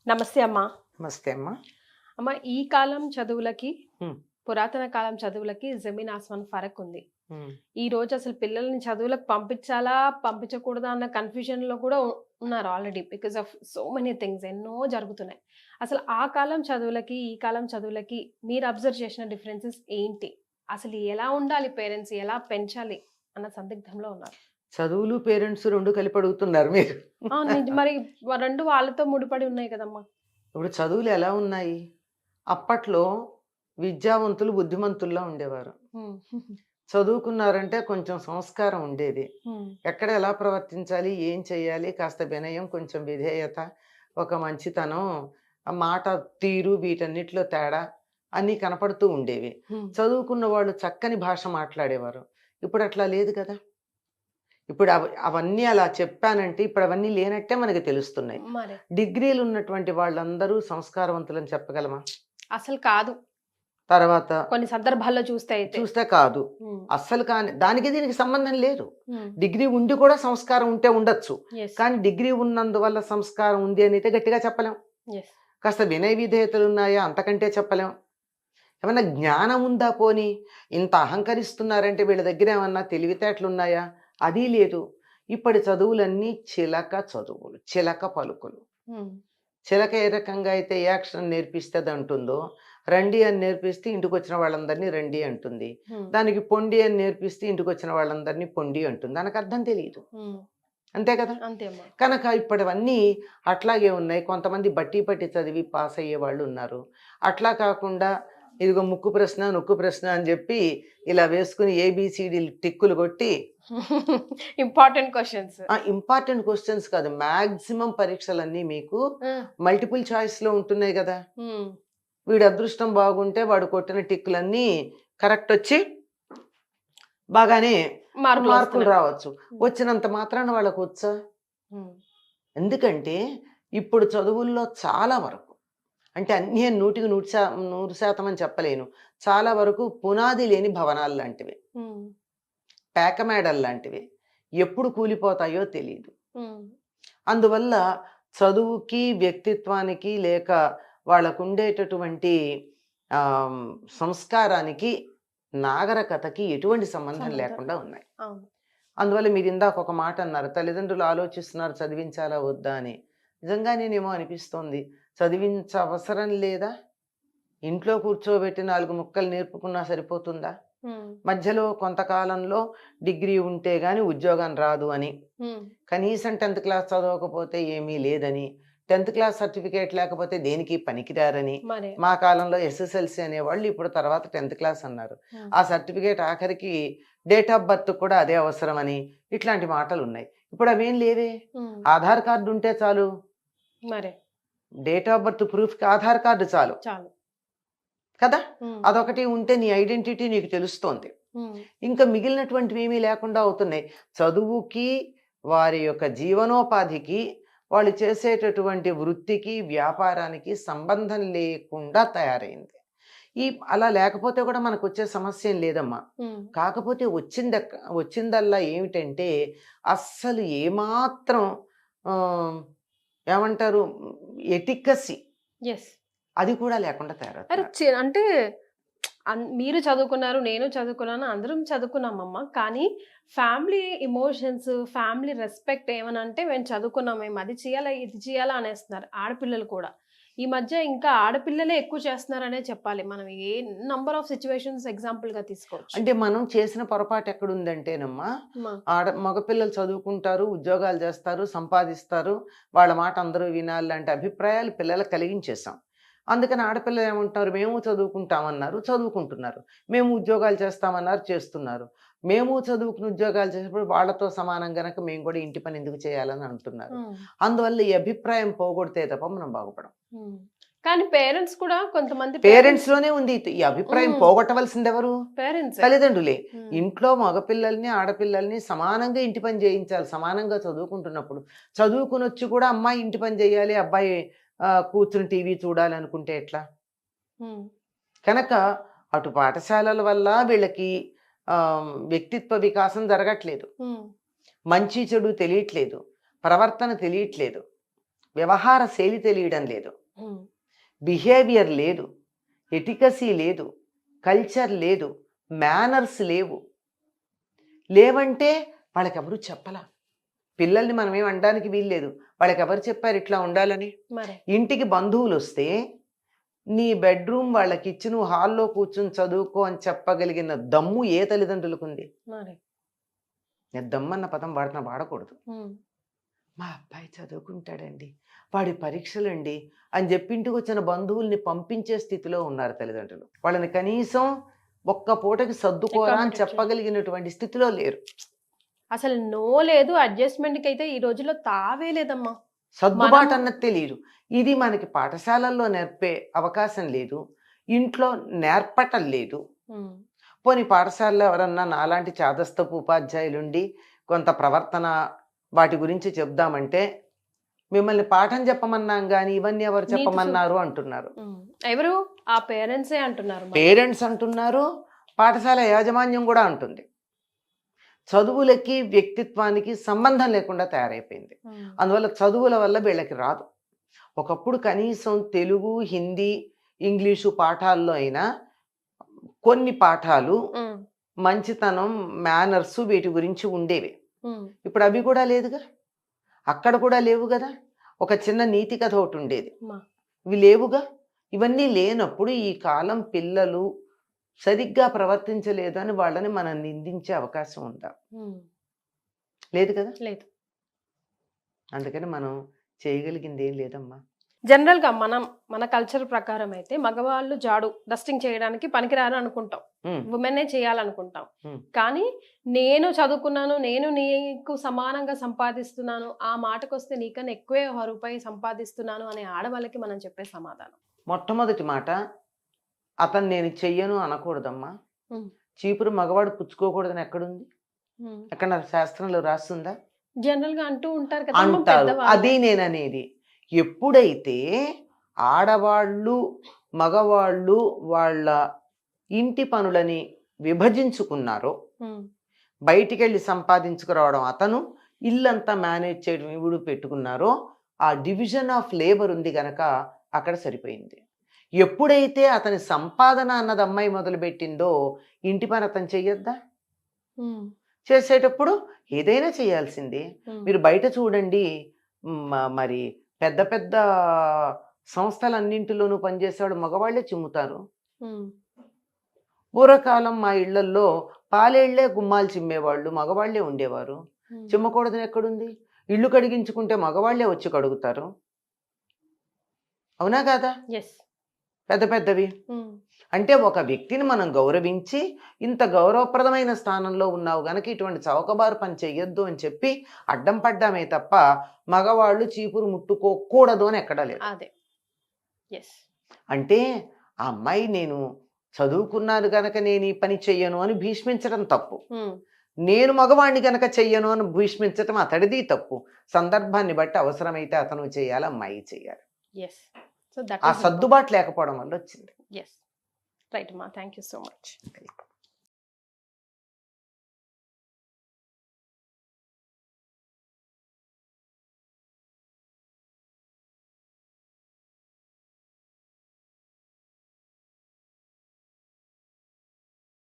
నమస్తే అమ్మా. నమస్తే అమ్మా. అమ్మ, ఈ కాలం చదువులకి, హ్మ్. పురాతన కాలం చదువులకి జమీన్ ఆస్మాన్ ఫరక్ ఉంది. హ్మ్. ఈ రోజు అసలు పిల్లల్ని చదువులకు పంపించాలా, పంపించకూడదా అన్న కన్‌ఫ్యూజన్‌లో కూడా ఉన్నారు already. Because of so many things ఎన్నో జరుగుతున్నాయి. అసలు ఆ కాలం చదువులకి, ఈ కాలం చదువులకి మీరు అబ్జర్వ్ చేసిన డిఫరెన్సెస్ ఏంటి? అసలు ఎలా ఉండాలి పేరెంట్స్? ఎలా పెంచాలి అన్న సందిగ్ధంలో ఉన్నారు. చదువులు, పేరెంట్స్ 2 కలిపి అడుగుతున్నారు మీరు. ఆ! మరి 2 వాళ్ళతో ముడిపడి ఉన్నాయి కదమ్మా! ఇప్పుడు చదువులు ఎలా ఉన్నాయి? అప్పట్లో విద్యావంతులు బుద్ధిమంతుల్లా ఉండేవారు. హ్మ్. చదువుకున్నారంటే కొంచెం సంస్కారం ఉండేది. హ్మ్. ఎక్కడ ఎలా ప్రవర్తించాలి, ఏం చేయాలి, కాస్త వినయం, కొంచెం విధేయత, ఒక మంచితనం, ఆ మాట తీరు వీటన్నిటిలో తేడా అన్నీ కనపడుతూ ఉండేవి. హ్మ్. చదువుకున్న వాళ్ళు చక్కని భాష మాట్లాడేవారు. ఇప్పుడు అట్లా లేదు కదా! ఇప్పుడు అవన్నీ అలా చెప్పానంటే ఇప్పుడు అవన్నీ లేనట్టే మనకి తెలుస్తున్నాయి. మరి. డిగ్రీలున్నటువంటి వాళ్ళందరూ సంస్కారవంతులని చెప్పగలమా? అసలు కాదు. తర్వాత కొన్ని సందర్భాల్లో చూస్తే అయితే. చూస్తే కాదు. హ్మ్. అస్సలు కాని దానికి దీనికి సంబంధం లేదు. హ్మ్. డిగ్రీ ఉండి కూడా సంస్కారం ఉంటే ఉండొచ్చు. యెస్. కానీ డిగ్రీ ఉన్నందువల్ల సంస్కారం ఉంది అనైతే గట్టిగా చెప్పలేం. యెస్. కాస్త వినయ విధేయతలున్నాయా అంతకంటే చెప్పలేం. ఏమన్నా జ్ఞానం ఉందా పోనీ? ఇంత అహంకరిస్తున్నారంటే వీళ్ళ దగ్గర ఏమన్నా తెలివితేటలున్నాయా? అది లేదు. ఇప్పటి చదువులన్నీ చిలక చదువులు. చిలక పలుకులు. హ్మ్. చిలక ఏ రకంగా అయితే ఏ అక్షరం నేర్పిస్తే అదంటుందో, రండి అని నేర్పిస్తే ఇంటికొచ్చిన వాళ్ళందరినీ రండి అంటుంది. హ్మ్. దానికి పొండి అని నేర్పిస్తే ఇంటికొచ్చిన వాళ్ళందరినీ పొండి అంటుంది. దానికర్థం తెలీదు. హ్మ్. అంతే కదా! అంతే అమ్మా. కనుక ఇప్పటివన్నీ అట్లాగే ఉన్నాయి. కొంతమంది బట్టి పట్టి చదివి పాస్ అయ్యేవాళ్ళున్నారు. అట్లా కాకుండా ఇదిగో ముక్కు ప్రశ్న, నొక్కు ప్రశ్న అని జెప్పి ఇలా వేసుకొని ఏబీసీడీలు టిక్కులు కొట్టి ఇంపార్టెంట్ క్వెషన్స్. ఇంపార్టెంట్ క్వెషన్స్ కాదు. మాక్సిమం పరీక్షలన్నీ మీకు ఆ! మల్టిపుల్ చాయిస్‌లో ఉంటున్నాయి గదా! హ్మ్. వీడి అదృష్టం బాగుంటే వాడు కొట్టిన టిక్కులన్నీ కరెక్టొచ్చి బాగానే మార్కులు మార్కులొస్తున్నాయి. రావచ్చు. హ్మ్. వచ్చినంత మాత్రాన వాళ్ళకొచ్చా? హ్మ్. ఎందుకంటే ఇప్పుడు చదువుల్లో చాలా వరకు అంటే అన్నీ 100కి 100% అని చెప్పలేను. చాలా వరకు పునాది లేని భవనాలు లాంటివి. హ్మ్. పేక మేడలు లాంటివి. ఎప్పుడు కూలిపోతాయో తెలీదు. హ్మ్. అందువల్ల చదువుకి, వ్యక్తిత్వానికి లేక వాళ్ళకుండేటటువంటి ఆహ్, సంస్కారానికి, నాగరికతకి ఎటువంటి సంబంధం సంబంధం. లేకుండా ఉన్నాయి. అవును. అందువల్ల మీరిందాక ఒక మాట అన్నారు. తల్లిదండ్రులు ఆలోచిస్తున్నారు చదివించాలా వద్దా అని. నిజంగానేనేమో అనిపిస్తోంది. చదివించవసరం లేదా? ఇంట్లో కూర్చోబెట్టి 4 ముక్కలు నేర్పుకున్నా సరిపోతుందా? హ్మ్. మధ్యలో కొంతకాలంలో డిగ్రీ ఉంటే గాని ఉద్యోగం రాదు అని. హ్మ్. కనీసం 10థ్ క్లాస్ చదవకపోతే ఏమీ లేదని. 10థ్ క్లాస్ సర్టిఫికేట్ లేకపోతే దేనికి పనికిరారని. మరి. మా కాలంలో ఎస్ఎస్ఎల్సీ అనేవాళ్ళు ఇప్పుడు తర్వాత 10థ్ క్లాస్ అన్నారు. హ్మ్. ఆ సర్టిఫికేట్ ఆఖరికి డేట్ ఆఫ్ బర్త్ కూడా అదే అవసరమని ఇట్లాంటి మాటలున్నాయి. ఇప్పుడు అవేం లేవే. హ్మ్. ఆధార్ కార్డ్ ఉంటే చాలు. మరి. డేట్ ఆఫ్ బర్త్ ప్రూఫ్‌కి ఆధార్ కార్డ్ చాలు. చాలు. కదా! హ్మ్. అదొకటి ఉంటే నీ ఐడెంటిటీ నీకు తెలుస్తోంది. హ్మ్. ఇంకా మిగిలినటువంటివేమీ లేకుండా అవుతున్నాయి. చదువుకి, వారి యొక్క జీవనోపాధికి, వాళ్ళు చేసేటటువంటి వృత్తికి, వ్యాపారానికి సంబంధం లేకుండా తయారైంది. ఈ అలా లేకపోతే కూడా మనకొచ్చే సమస్యేం లేదమ్మా. హ్మ్. కాకపోతే వచ్చిందల్లా ఏమిటంటే, అస్సలు ఏమాత్రం ఆహ్, ఏమంటారు ఎటికసీ యెస్. అది కూడా లేకుండా అరే! తయారవుతున్నారు. అంటే మీరు చదువుకున్నారు, నేను చదువుకున్నాను, అందరం చదువుకున్నామమ్మ. కానీ ఫ్యామిలీ ఎమోషన్స్, ఫ్యామిలీ రెస్పెక్ట్ ఏమనంటే మేము చదువుకున్నాం, మేము అది చేయాలా, ఇది చేయాలా అనేస్తున్నారు ఆడపిల్లలు కూడా. ఈ మధ్య ఇంకా ఆడపిల్లలే ఎక్కువ చేస్తున్నారనే చెప్పాలి. మనం ఏ నంబర్ ఆఫ్ సిట్యుయేషన్స్ ఎగ్జాంపుల్‌గా తీసుకోవచ్చు. అంటే మనం చేసిన పొరపాటు ఎక్కడుందంటేనమ్మా, మా మగపిల్లలు చదువుకుంటారు, ఉద్యోగాలు చేస్తారు, సంపాదిస్తారు, వాళ్ళ మాట అందరూ వినాలంటే అభిప్రాయాలు పిల్లలకు కలిగించేసాం. అందుకని ఆడపిల్లలు ఏమంటున్నారు, మేము చదువుకుంటామన్నారు, చదువుకుంటున్నారు. మేము ఉద్యోగాలు చేస్తామన్నారు, చేస్తున్నారు. మేము చదువుకుని ఉద్యోగాలు చేసేప్పుడు వాళ్ళతో సమానం గనక మేము కూడా ఇంటి పని ఎందుకు చేయాలని అంటున్నారు. హ్మ్. అందువల్ల ఈ అభిప్రాయం పోగొడితే తప్ప మనం బాగుపడం. హ్మ్. కానీ పేరెంట్స్ కూడా కొంతమంది పేరెంట్స్. పేరెంట్స్‌లోనే ఉంది ఈ అభిప్రాయం హ్మ్. పోగొట్టవలసిందెవరు? పేరెంట్సే. తల్లిదండ్రులే. హ్మ్. ఇంట్లో మగపిల్లల్ని, ఆడపిల్లల్ని సమానంగా ఇంటి పని చేయించాలి. సమానంగా చదువుకుంటున్నప్పుడు. చదువుకొనొచ్చి కూడా అమ్మాయి ఇంటి పని చేయాలి, అబ్బాయి కూర్చొని టీవీ చూడాలనుకుంటే ఎట్లా? హ్మ్. కనుక అటు పాఠశాలల వల్ల వీళ్ళకి వ్యక్తిత్వ వికాసం జరగట్లేదు. హ్మ్. మంచి చెడు తెలియట్లేదు. ప్రవర్తన తెలియట్లేదు. వ్యవహార శైలి తెలియడం లేదు, ఉమ్, బిహేవియర్ లేదు, ఎటికసీ లేదు, కల్చర్ లేదు, మేనర్స్ లేవు. లేవంటే వాళ్ళకెవరు చెప్పలా. పిల్లల్ని మనం ఏం అనడానికి వీల్లేదు, వాళ్ళకెవరు చెప్పారు ఇట్లా ఉండాలని. మరి ఇంటికి బంధువులు వస్తే నీ బెడ్రూమ్ వాళ్ళకి ఇచ్చి నువ్వు హాల్లో కూర్చుని చదువుకో అని చెప్పగలిగిన దమ్ము ఏ తల్లిదండ్రులకు ఉంది? మరి నేను దమ్మన్న పదం వాడకూడదు. ఉమ్, మా అబ్బాయి చదువుకుంటాడండి, వాడి పరీక్షలండి అని చెప్పి ఇంటికి వచ్చిన బంధువుల్ని పంపించే స్థితిలో ఉన్నారు తల్లిదండ్రులు. వాళ్ళని కనీసం ఒక్క పూటకి సర్దుకోరా అని Accommodate చెప్పగలిగినటువంటి స్థితిలో లేరు. అసలు నో లేదు, అడ్జస్ట్మెంట్కి అయితే ఈ రోజుల్లో తావే లేదమ్మా. సర్దుబాటు మనం- అన్నది తెలియదు. ఇది మనకి పాఠశాలల్లో నేర్పే అవకాశం లేదు, ఇంట్లో నేర్పటం లేదు. ఉమ్, పోనీ పాఠశాలలో ఎవరన్నా నాలాంటి చాదస్తపు ఉపాధ్యాయులుండి కొంత ప్రవర్తన వాటి గురించి చెప్దామంటే మిమ్మల్ని పాఠం చెప్పమన్నాం కానీ ఇవన్నీ ఎవరు నీతి చెప్పమన్నారు అంటున్నారు. ఉమ్. ఎవరు? ఆ పేరెంట్సే అంటున్నారు మరి. పేరెంట్స్ అంటున్నారు, పాఠశాల యాజమాన్యం కూడా అంటుంది. చదువులకి వ్యక్తిత్వానికి సంబంధం లేకుండా తయారైపోయింది. ఉమ్, అందువల్ల చదువుల వల్ల వీళ్ళకి రాదు. ఒకప్పుడు కనీసం తెలుగు, హిందీ, ఇంగ్లీషు పాఠాల్లో అయినా కొన్ని పాఠాలు ఉమ్, మంచితనం, మేనర్సు వీటి గురించి ఉండేవి. ఉమ్, ఇప్పుడు అవి కూడా లేదుగా, అక్కడ కూడా లేవు కదా. ఒక చిన్న నీతి కథ ఒకటి ఉండేది, అమ్మా. ఇవి లేవుగా. ఇవన్నీ లేనప్పుడు ఈ కాలం పిల్లలు సరిగ్గా ప్రవర్తించలేదు అని వాళ్ళని మనం నిందించే అవకాశం ఉందా? ఉమ్, లేదు కదా. లేదు. అందుకని మనం చేయగలిగింది ఏం లేదమ్మా. జనరల్గా మన కల్చర్ ప్రకారం అయితే మగవాళ్ళు జాడు డస్టింగ్ చేయడానికి పనికిరారు అనుకుంటాం, ఉమ్, ఉమెన్నే చేయాలనుకుంటాం. ఉమ్. కానీ నేను చదువుకున్నాను, నేను నీకు సమానంగా సంపాదిస్తున్నాను, ఆ మాటకు వస్తే నీకన్నా ఎక్కువే రూపాయి సంపాదిస్తున్నాను అనే ఆడవాళ్ళకి మనం చెప్పే సమాధానం. మొట్టమొదటి మాట, అతను నేను చెయ్యను అనకూడదమ్మా. ఉమ్, చీపురు మగవాడు పుచ్చుకోకూడదని ఎక్కడుంది? ఉమ్. ఎక్కడ శాస్త్రంలో రాస్తుందా? జనరల్గా అంటూ ఉంటారు కదా అమ్మ, అంటారు. పెద్దవాళ్ళు. అది నేననేది. ఎప్పుడైతే ఆడవాళ్ళు మగవాళ్ళు వాళ్ళ ఇంటి పనులని విభజించుకున్నారో, ఉమ్, బయటికి వెళ్ళి సంపాదించుకురావడం అతను, ఇల్లంతా మేనేజ్ చేయడం ఇవిడు పెట్టుకున్నారో, ఆ డివిజన్ ఆఫ్ లేబర్ ఉంది గనక అక్కడ సరిపోయింది. ఎప్పుడైతే అతని సంపాదన అన్నది అమ్మాయి మొదలుపెట్టిందో ఇంటి పని అతను చెయ్యొద్దా? ఉమ్, చేసేటప్పుడు ఏదైనా చేయాల్సిందే. ఉమ్, మీరు బయట చూడండి, మరి పెద్ద పెద్ద సంస్థలన్నింటిలోనూ పనిచేసేవాడు మగవాళ్లే చిమ్ముతారు. ఉమ్, పూర్వకాలం మా ఇళ్లల్లో పాలేళ్లే గుమ్మాలు చిమ్మేవాళ్ళు మగవాళ్లే ఉండేవారు. ఉమ్. చిమ్మకూడదని ఎక్కడుంది? ఇల్లు కడిగించుకుంటే మగవాళ్లే వచ్చి కడుగుతారు, అవునా కాదా? Yes. పెద్ద పెద్దవి. ఉమ్, అంటే ఒక వ్యక్తిని మనం గౌరవించి, ఇంత గౌరవప్రదమైన స్థానంలో ఉన్నావు గనక ఇటువంటి చౌకబారు పని చెయ్యొద్దు అని చెప్పి అడ్డం పడ్డామే తప్ప మగవాళ్ళు చీపురు ముట్టుకోకూడదు అని ఎక్కడా లేదు. అదే. ఎస్. అంటే ఆ అమ్మాయి నేను చదువుకున్నాను గనక నేను ఈ పని చెయ్యను అని భీష్మించడం తప్పు. నేను మగవాణ్ణి గనక చెయ్యను అని భీష్మించటం అతడిది తప్పు. సందర్భాన్ని బట్టి అవసరమైతే అతను చేయాలి, అమ్మాయి చేయాలి. ఎస్. సో దట్ ఆ సర్దుబాటు లేకపోవడం వల్ల వచ్చింది. ఎస్. రైట్ అమ్మా, థ్యాంక్ యూ సో మచ్.